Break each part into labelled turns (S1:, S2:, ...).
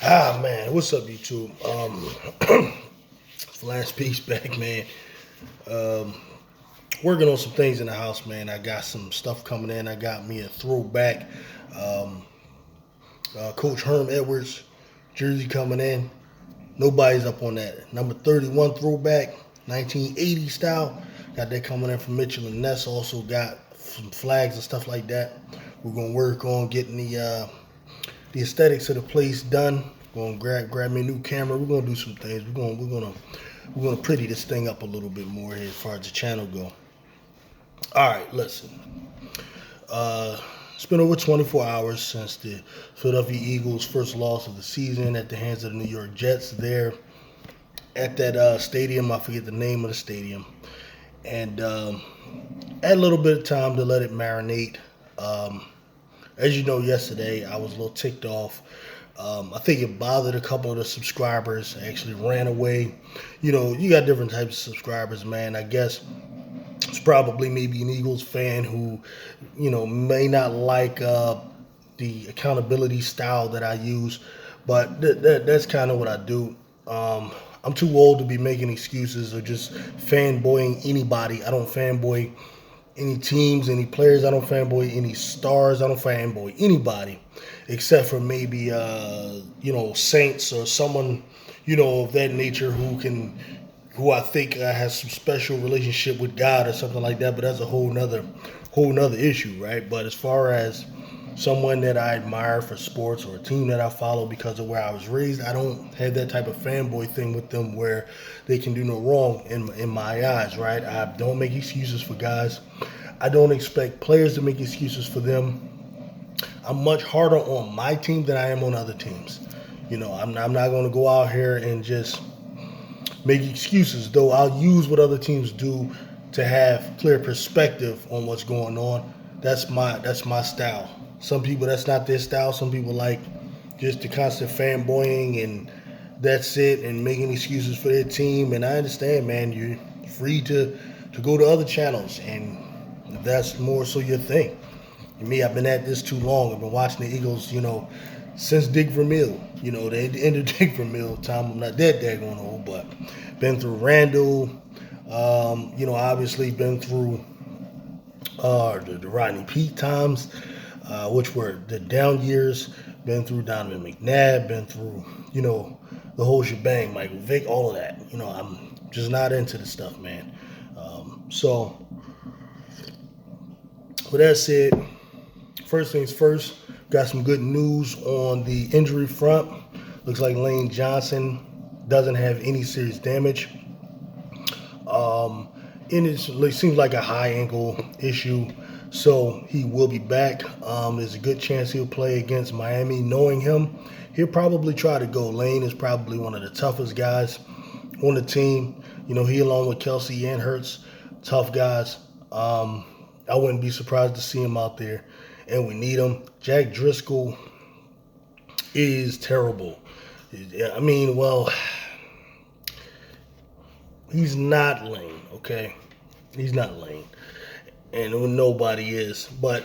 S1: Man, what's up, YouTube? Last piece back, man. Um, Working on some things in the house, man. I got some stuff coming in. I got me a throwback um, Coach Herm Edwards jersey coming in. Nobody's up on that. Number 31 throwback, 1980 style. Got that coming in from Mitchell and Ness. Also got some flags and stuff like that. We're gonna work on getting the aesthetics of the place done. We're gonna grab me a new camera. We're gonna do some things. We're gonna pretty this thing up a little bit more here as far as the channel go. All right, listen. It's been over 24 hours since the Philadelphia Eagles' first loss of the season at the hands of the New York Jets. There at that stadium, I forget the name of the stadium, and had a little bit of time to let it marinate. Um, as you know, yesterday I was a little ticked off. I think it bothered a couple of the subscribers. I actually ran away. You know, you got different types of subscribers, man. I guess it's probably maybe an Eagles fan who, may not like the accountability style that I use, but that's kind of what I do. I'm too old to be making excuses or just fanboying anybody. I don't fanboy any teams, any players. I don't fanboy any stars. I don't fanboy anybody, except for maybe Saints or someone of that nature who I think has some special relationship with God or something like that. But that's a whole nother issue, right? But as far as someone that I admire for sports or a team that I follow because of where I was raised, I don't have that type of fanboy thing with them where they can do no wrong in my eyes, right? I don't make excuses for guys. I don't expect players to make excuses for them. I'm much harder on my team than I am on other teams. I'm not going to go out here and just make excuses, though I'll use what other teams do to have clear perspective on what's going on. That's my style. Some people that's not their style. Some people like just the constant fanboying and that's it and making excuses for their team. And I understand, man, you're free to go to other channels and if that's more so your thing. And me, I've been at this too long. I've been watching the Eagles, since Dick Vermeil. They ended Dick Vermeil time. I'm not that daggone old, but been through Randall. Obviously been through the Rodney Peete times, which were the down years. Been through Donovan McNabb. Been through, the whole shebang. Michael Vick, all of that. I'm just not into the stuff, man. So, with that said, first things first, got some good news on the injury front. Looks like Lane Johnson doesn't have any serious damage. And it seems like a high ankle issue, so he will be back. There's a good chance he'll play against Miami. Knowing him, he'll probably try to go. Lane is probably one of the toughest guys on the team. He along with Kelsey and Hurts, tough guys. I wouldn't be surprised to see him out there, and we need him. Jack Driscoll is terrible. I mean, well, he's not Lane, okay? He's not Lane. And nobody is. But,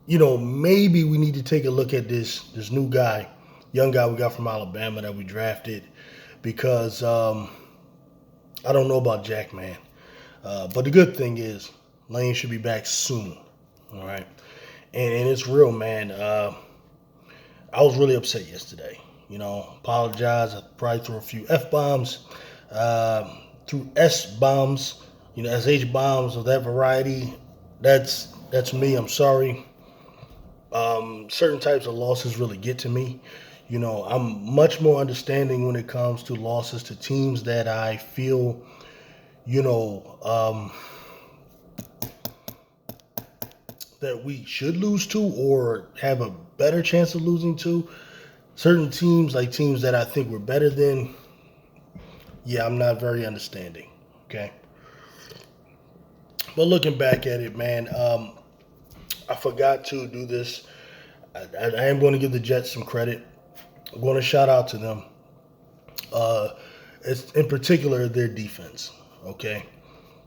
S1: maybe we need to take a look at this new guy, young guy we got from Alabama that we drafted, because I don't know about Jack, man. But the good thing is Lane should be back soon, all right? And it's real, man. I was really upset yesterday. Apologize. I probably threw a few F-bombs, threw S-bombs, SH bombs of that variety. That's me. I'm sorry. Certain types of losses really get to me. I'm much more understanding when it comes to losses to teams that I feel, that we should lose to or have a better chance of losing to. Certain teams, like teams that I think we're better than, yeah, I'm not very understanding. Okay. But looking back at it, man, I forgot to do this. I am going to give the Jets some credit. I'm going to shout out to them. It's in particular their defense. Okay.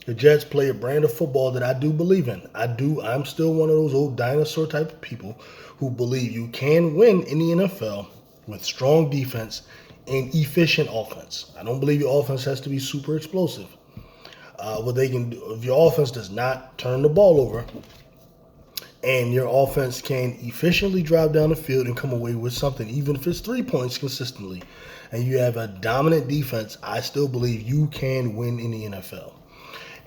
S1: The Jets play a brand of football that I do believe in. I'm still one of those old dinosaur type of people who believe you can win in the NFL with strong defense and efficient offense. I don't believe your offense has to be super explosive. What they can do, if your offense does not turn the ball over, and your offense can efficiently drive down the field and come away with something, even if it's 3 points consistently, and you have a dominant defense, I still believe you can win in the NFL.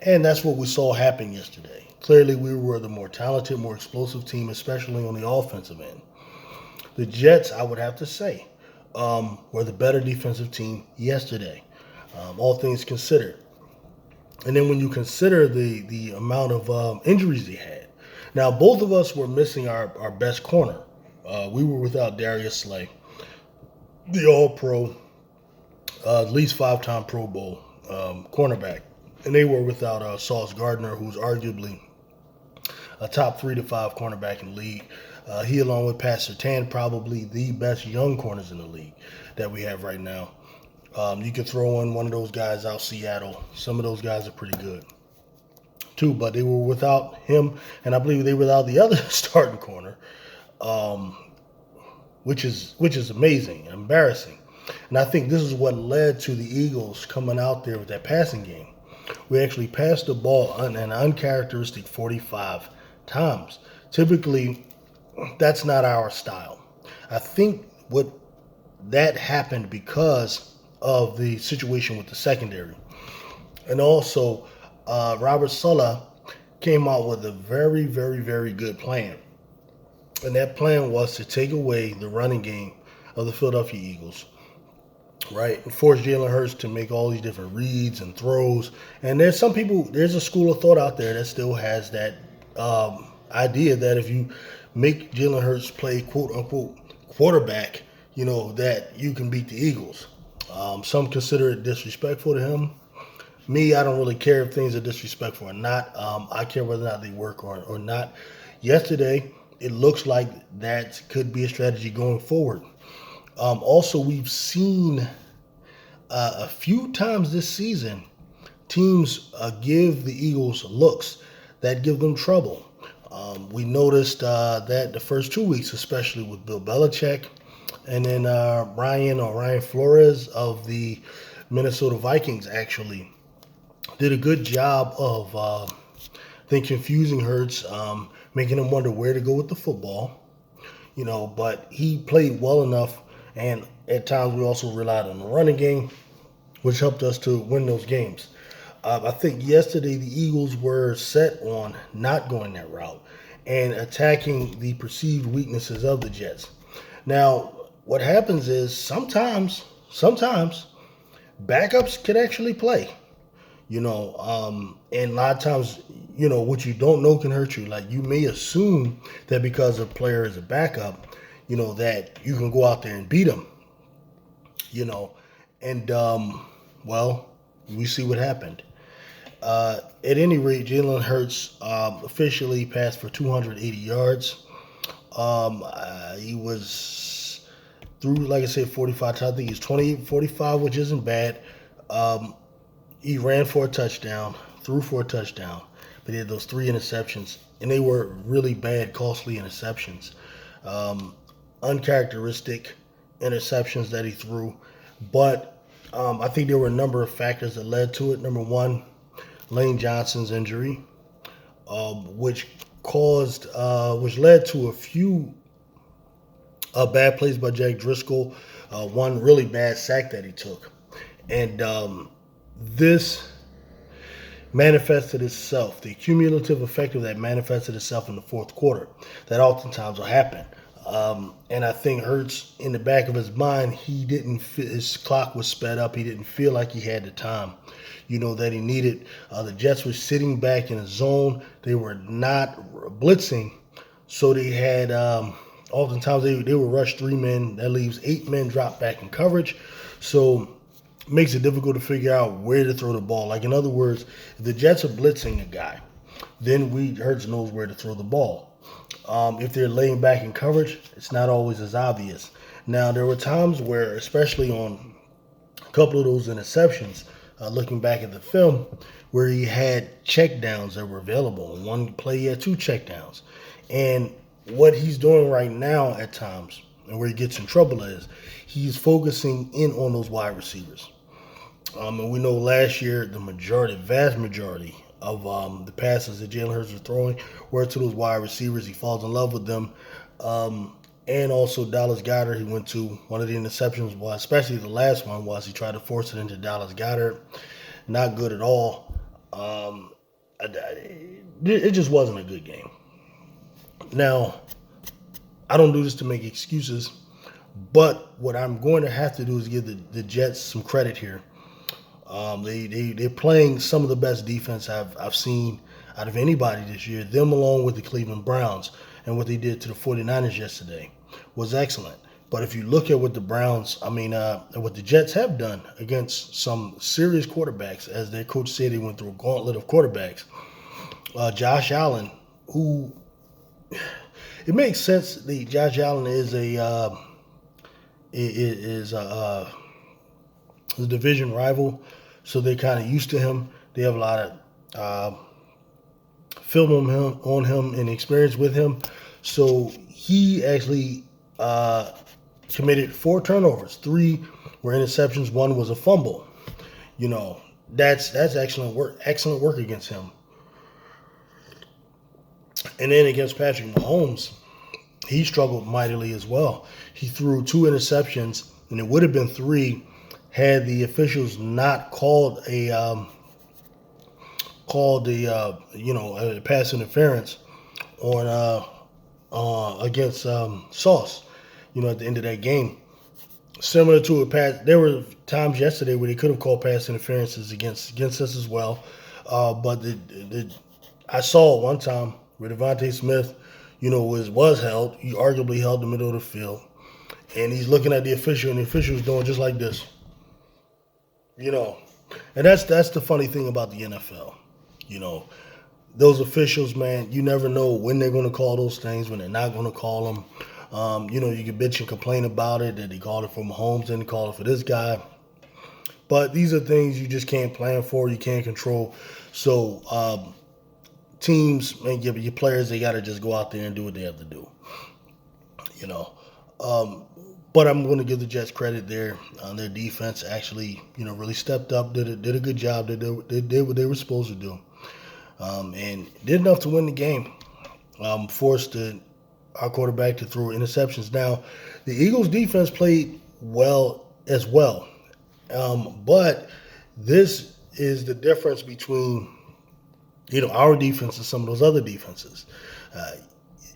S1: And that's what we saw happen yesterday. Clearly, we were the more talented, more explosive team, especially on the offensive end. The Jets, I would have to say, were the better defensive team yesterday, all things considered. And then when you consider the amount of injuries they had, now both of us were missing our best corner. We were without Darius Slay, the All-Pro, at least 5-time Pro Bowl cornerback, and they were without Sauce Gardner, who's arguably a top 3 to 5 cornerback in the league. He, along with Pat Surtain, probably the best young corners in the league that we have right now. You could throw in one of those guys out Seattle. Some of those guys are pretty good, too, but they were without him, and I believe they were without the other starting corner, which is amazing and embarrassing. And I think this is what led to the Eagles coming out there with that passing game. We actually passed the ball an uncharacteristic 45 times. Typically, that's not our style. I think what that happened because of the situation with the secondary. And also, Robert Saleh came out with a very, very, very good plan. And that plan was to take away the running game of the Philadelphia Eagles, right? And force Jalen Hurts to make all these different reads and throws. And there's a school of thought out there that still has that idea that if you make Jalen Hurts play quote-unquote quarterback, that you can beat the Eagles. Some consider it disrespectful to him. Me, I don't really care if things are disrespectful or not. I care whether or not they work or not. Yesterday, it looks like that could be a strategy going forward. Also, we've seen a few times this season teams give the Eagles looks that give them trouble. We noticed that the first 2 weeks, especially with Bill Belichick, and then Ryan Flores of the Minnesota Vikings actually did a good job of, I think, confusing Hurts, making him wonder where to go with the football. But he played well enough, and at times we also relied on the running game, which helped us to win those games. I think yesterday the Eagles were set on not going that route and attacking the perceived weaknesses of the Jets. Now, what happens is sometimes backups can actually play, and a lot of times, what you don't know can hurt you. Like, you may assume that because a player is a backup, that you can go out there and beat him, and, well, we see what happened. At any rate, Jalen Hurts officially passed for 280 yards. He was through, like I said, 45 times. I think he's 28-45, which isn't bad. He ran for a touchdown, threw for a touchdown, but he had those 3 interceptions, and they were really bad, costly interceptions. Uncharacteristic interceptions that he threw, but I think there were a number of factors that led to it. Number one, Lane Johnson's injury, which led to a few bad plays by Jack Driscoll, one really bad sack that he took. And this manifested itself, the cumulative effect of that manifested itself in the fourth quarter. That oftentimes will happen. And I think Hurts, in the back of his mind, his clock was sped up. He didn't feel like he had the time, that he needed. The Jets were sitting back in a zone. They were not blitzing. So they had, oftentimes they would rush 3 men. That leaves 8 men drop back in coverage. So it makes it difficult to figure out where to throw the ball. Like, in other words, if the Jets are blitzing a guy, then Hurts knows where to throw the ball. If they're laying back in coverage, it's not always as obvious. Now, there were times where, especially on a couple of those interceptions, looking back at the film, where he had checkdowns that were available. In one play, he had 2 checkdowns. And what he's doing right now at times, and where he gets in trouble is he's focusing in on those wide receivers. And we know last year the vast majority of the passes that Jalen Hurts was throwing were to those wide receivers. He falls in love with them. And also Dallas Goedert, he went to one of the interceptions, was especially the last one, was he tried to force it into Dallas Goedert. Not good at all. It just wasn't a good game. Now, I don't do this to make excuses, but what I'm going to have to do is give the Jets some credit here. They're playing some of the best defense I've seen out of anybody this year. Them along with the Cleveland Browns, and what they did to the 49ers yesterday was excellent. But if you look at what the what the Jets have done against some serious quarterbacks, as their coach said, they went through a gauntlet of quarterbacks. Josh Allen, who it makes sense. Josh Allen is a division rival, so they're kind of used to him. They have a lot of film on him and experience with him. So he actually committed 4 turnovers. 3 were interceptions. 1 was a fumble. That's excellent work. Excellent work against him. And then against Patrick Mahomes, he struggled mightily as well. He threw 2 interceptions, and it would have been 3 had the officials not called a pass interference on against Sauce. At the end of that game, similar to a pass. There were times yesterday where they could have called pass interferences against us as well, but I saw one time where Devontae Smith, was held. He arguably held in the middle of the field, and he's looking at the official, and the official's doing just like this. And that's the funny thing about the NFL. Those officials, man, you never know when they're going to call those things, when they're not going to call them. You can bitch and complain about it, that they called it for Mahomes, didn't call it for this guy. But these are things you just can't plan for, you can't control. So teams and your players, they got to just go out there and do what they have to do. But I'm going to give the Jets credit there. Their defense actually, really stepped up, did a good job. They did what they were supposed to do, and did enough to win the game. Forced our quarterback to throw interceptions. Now, the Eagles' defense played well as well, but this is the difference between our defense and some of those other defenses.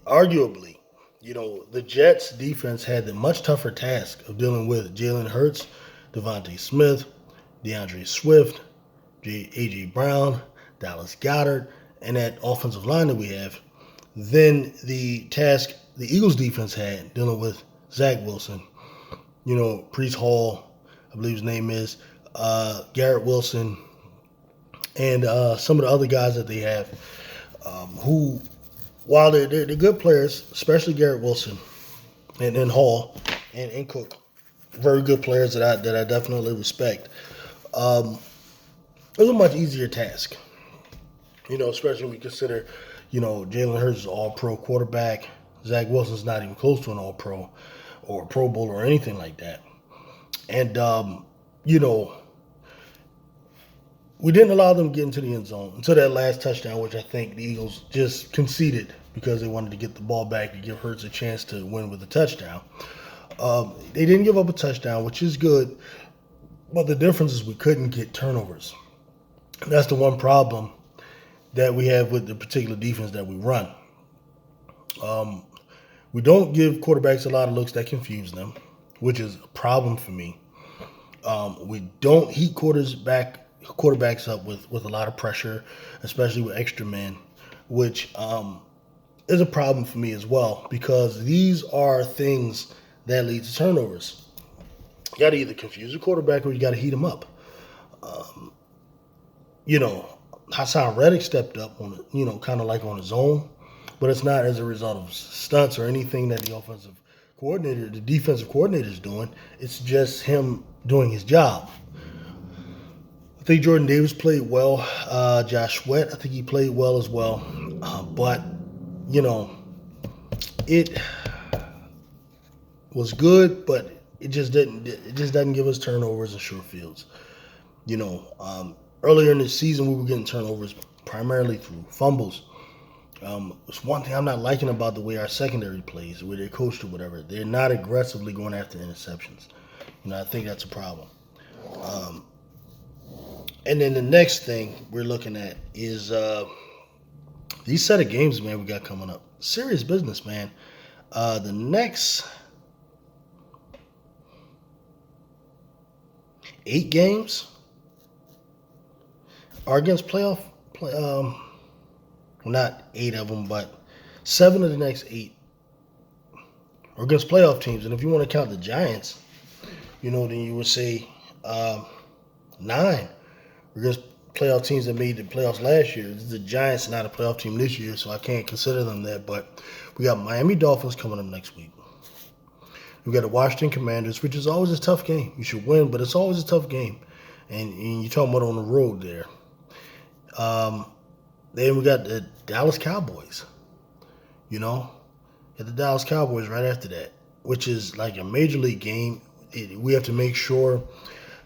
S1: Arguably, the Jets' defense had the much tougher task of dealing with Jalen Hurts, Devontae Smith, DeAndre Swift, A.J. Brown, Dallas Goedert, and that offensive line that we have, than the task the Eagles' defense had dealing with Zach Wilson, Breece Hall, I believe his name is, Garrett Wilson, and some of the other guys that they have who, while they're good players, especially Garrett Wilson and Hall and Cook, very good players that I definitely respect. It was a much easier task, especially when we consider, Jalen Hurts is an all-pro quarterback. Zach Wilson's not even close to an all-pro or a Pro Bowl or anything like that. And, we didn't allow them to get into the end zone until that last touchdown, which I think the Eagles just conceded because they wanted to get the ball back to give Hurts a chance to win with a touchdown. They didn't give up a touchdown, which is good, but the difference is we couldn't get turnovers. And that's the one problem that we have with the particular defense that we run. We don't give quarterbacks a lot of looks that confuse them, which is a problem for me. We don't heat quarterbacks up with a lot of pressure, especially with extra men, which is a problem for me as well, because these are things that lead to turnovers. You got to either confuse the quarterback or you got to heat him up. Hassan Reddick stepped up on it, kind of like on his own, but it's not as a result of stunts or anything that the defensive coordinator is doing. It's just him doing his job. I think Jordan Davis played well. Josh Sweat, I think he played well as well. But was good, but it just didn't. It just doesn't give us turnovers and short fields. You know, earlier in the season we were getting turnovers primarily through fumbles. It's one thing I'm not liking about the way our secondary plays, the way they're coached or whatever. They're not aggressively going after interceptions. I think that's a problem. Um, and then the next thing we're looking at is these set of games, man, we got coming up. Serious business, man. The next 8 games are against playoff. Not 8 of them, but 7 of the next 8 are against playoff teams. And if you want to count the Giants, then you would say 9 against playoff teams that made the playoffs last year. The Giants are not a playoff team this year, so I can't consider them that. But we got Miami Dolphins coming up next week. We got the Washington Commanders, which is always a tough game. You should win, but it's always a tough game. And you're talking about on the road there. Then we got the Dallas Cowboys. Got the Dallas Cowboys right after that, which is like a major league game. We have to make sure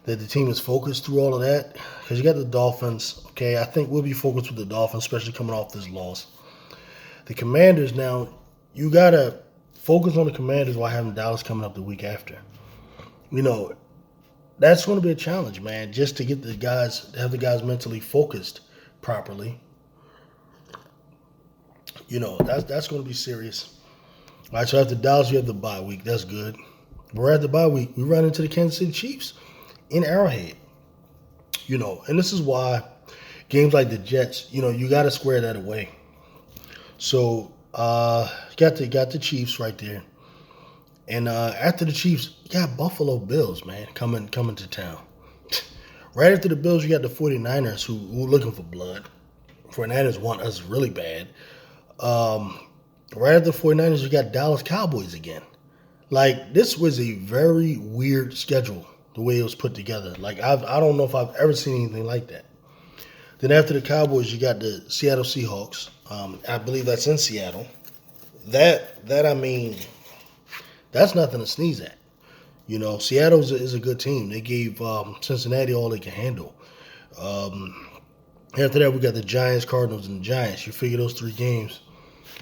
S1: that the team is focused through all of that, because you got the Dolphins. Okay, I think we'll be focused with the Dolphins, especially coming off this loss. The Commanders now, you got to focus on the Commanders while having Dallas coming up the week after. That's going to be a challenge, man, just to get the guys, have the guys mentally focused properly. That's going to be serious. All right, so after Dallas, you have the bye week. That's good. We're at the bye week. We run into the Kansas City Chiefs in Arrowhead. And this is why games like the Jets, you got to square that away. So, got the Chiefs right there. And after the Chiefs, you got Buffalo Bills, man, coming to town. Right after the Bills, you got the 49ers who looking for blood. 49ers want us really bad. Right after the 49ers, you got Dallas Cowboys again. Like, this was a very weird schedule, the way it was put together. Like, I don't know if I've ever seen anything like that. Then after the Cowboys, you got the Seattle Seahawks. I believe that's in Seattle. I mean, that's nothing to sneeze at. Seattle is a good team. They gave Cincinnati all they can handle. After that, we got the Giants, Cardinals, and the Giants. You figure those 3 games.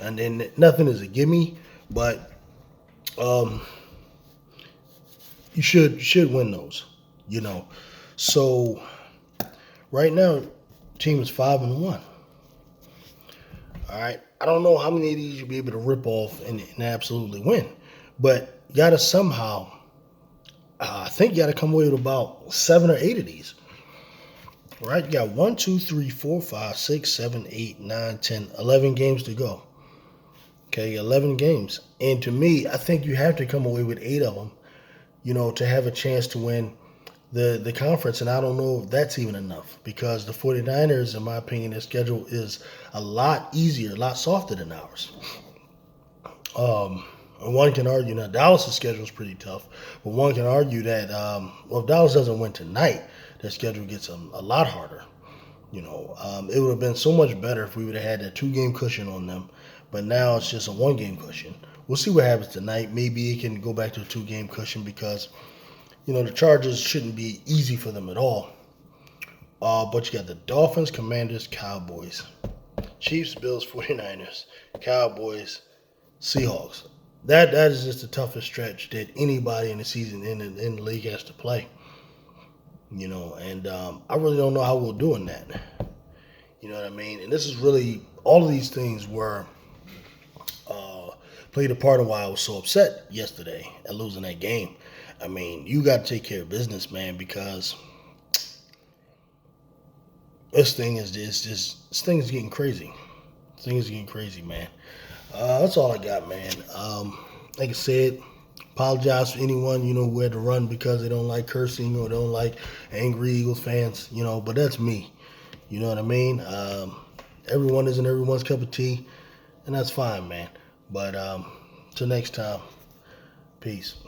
S1: And then nothing is a gimme, but you should win those. So right now, team is 5-1. All right, I don't know how many of these you'll be able to rip off and absolutely win, but you gotta somehow. I think you gotta come away with about 7 or 8 of these. All right, you got 1, 2, 3, 4, 5, 6, 7, 8, 9, 10, 11 games to go. Okay, 11 games. And to me, I think you have to come away with 8 of them, to have a chance to win the conference. And I don't know if that's even enough, because the 49ers, in my opinion, their schedule is a lot easier, a lot softer than ours. One can argue, now Dallas' schedule is pretty tough, but one can argue that, if Dallas doesn't win tonight, their schedule gets a lot harder. It would have been so much better if we would have had that 2-game cushion on them. But now it's just a 1-game cushion. We'll see what happens tonight. Maybe it can go back to a 2-game cushion, because, the Chargers shouldn't be easy for them at all. But you got the Dolphins, Commanders, Cowboys, Chiefs, Bills, 49ers, Cowboys, Seahawks. That is just the toughest stretch that anybody in the season in the league has to play. And I really don't know how we'll do in that. You know what I mean? And this is really, all of these things were played a part of why I was so upset yesterday at losing that game. I mean, you got to take care of business, man, because this thing is getting crazy. This thing is getting crazy, man. That's all I got, man. Like I said, apologize for anyone, who had to run because they don't like cursing or don't like angry Eagles fans, but that's me. You know what I mean? Everyone isn't everyone's cup of tea, and that's fine, man. But till next time, peace.